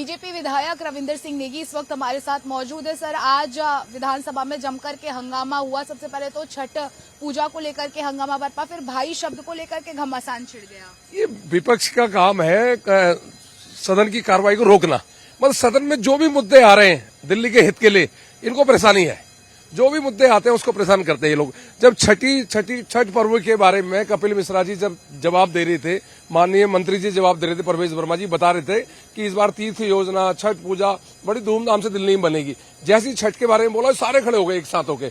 BJP विधायक रविंदर सिंह नेगी इस वक्त हमारे साथ मौजूद है। सर, आज विधानसभा में जमकर के हंगामा हुआ। सबसे पहले तो छठ पूजा को लेकर के हंगामा बरपा, फिर भाई शब्द को लेकर के घमासान छिड़ गया। ये विपक्ष का काम है सदन की कार्रवाई को रोकना। मतलब सदन में जो भी मुद्दे आ रहे हैं दिल्ली के हित के लिए, इनको परेशानी है। जो भी मुद्दे आते हैं उसको परेशान करते हैं ये लोग। जब छठ पर्व के बारे में कपिल मिश्रा जी जब जवाब दे रहे थे, माननीय मंत्री जी जवाब दे रहे थे, परवेश वर्मा जी बता रहे थे कि इस बार तीर्थ योजना छठ पूजा बड़ी धूमधाम से दिल्ली में बनेगी। जैसे ही छठ के बारे में बोला सारे खड़े हो गए एक साथ होके,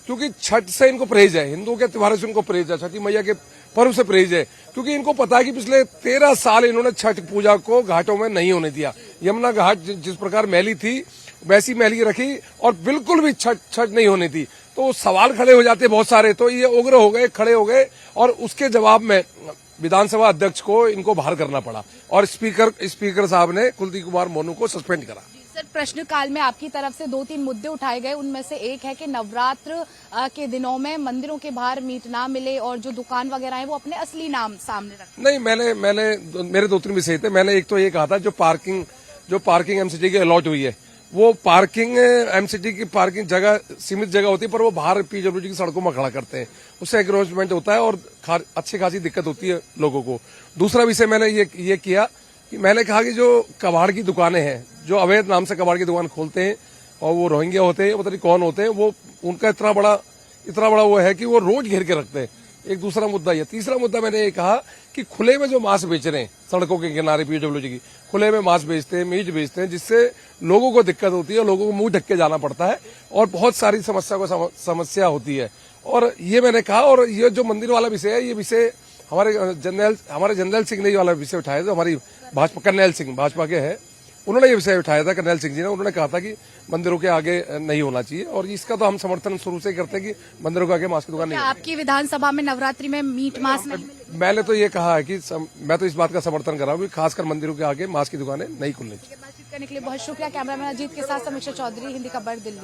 क्योंकि छठ से इनको परहेज है, हिंदुओं के त्योहारों से इनको परहेज है, छठी मैया के पर्व से परहेज है। क्योंकि इनको पता है कि पिछले 13 साल इन्होंने छठ पूजा को घाटों में नहीं होने दिया। यमुना घाट जिस प्रकार मैली थी वैसी मैली रखी और बिल्कुल भी छठ नहीं होने दी। तो सवाल खड़े हो जाते बहुत सारे, तो ये उग्र हो गए, खड़े हो गए और उसके जवाब में विधानसभा अध्यक्ष को इनको बाहर करना पड़ा और स्पीकर साहब ने कुलदीप कुमार मोनू को सस्पेंड करा। सर, प्रश्नकाल में आपकी तरफ से 2-3 मुद्दे उठाए गए। उनमें से एक है कि नवरात्र के दिनों में मंदिरों के बाहर मीट ना मिले और जो दुकान वगैरह है वो अपने असली नाम सामने रखें। नहीं, मैंने मेरे 2-3 विषय थे। मैंने एक तो ये कहा था जो पार्किंग एमसीडी की अलॉट हुई है, वो पार्किंग एमसीडी की पार्किंग जगह सीमित जगह होती है, पर वो बाहर पीडब्ल्यूडी की सड़कों में खड़ा करते हैं, उससे एंक्रोचमेंट होता है और अच्छी खासी दिक्कत होती है लोगों को। दूसरा विषय मैंने ये किया कि मैंने कहा कि जो कबाड़ की दुकानें हैं, जो अवैध नाम से कबाड़ की दुकान खोलते हैं और वो रोहिंग्या होते हैं, पता नहीं कौन होते हैं, वो उनका इतना बड़ा वो है कि वो रोज घेर के रखते हैं। एक दूसरा मुद्दा ये। तीसरा मुद्दा मैंने ये कहा कि खुले में जो मांस बेच रहे हैं सड़कों के किनारे, पीडब्ल्यूडी की खुले में मांस बेचते हैं, मीट बेचते हैं, जिससे लोगों को दिक्कत होती है, लोगों को मुंह ढक के जाना पड़ता है और बहुत सारी समस्या होती है। और ये मैंने कहा, और ये जो मंदिर वाला विषय है, ये विषय हमारे जनरल सिंह ने वाला विषय उठाया था। हमारी भाजपा करनैल सिंह भाजपा के हैं, उन्होंने ये विषय उठाया था, करनैल सिंह जी ने। उन्होंने कहा था कि मंदिरों के आगे नहीं होना चाहिए और इसका तो हम समर्थन शुरू से करते हैं कि मंदिरों के आगे मांस की दुकान नहीं। आपकी विधानसभा में नवरात्रि में मीट मांस नहीं मिलेगा? मैंने तो ये कहा है कि मैं तो इस बात का समर्थन कर रहा हूँ कि खासकर मंदिरों के आगे मांस की दुकानें नहीं खुलनी चाहिए। बातचीत करने के लिए बहुत शुक्रिया। कैमरामैन अजीत के साथ समीक्षा चौधरी, हिंदी खबर, दिल्ली।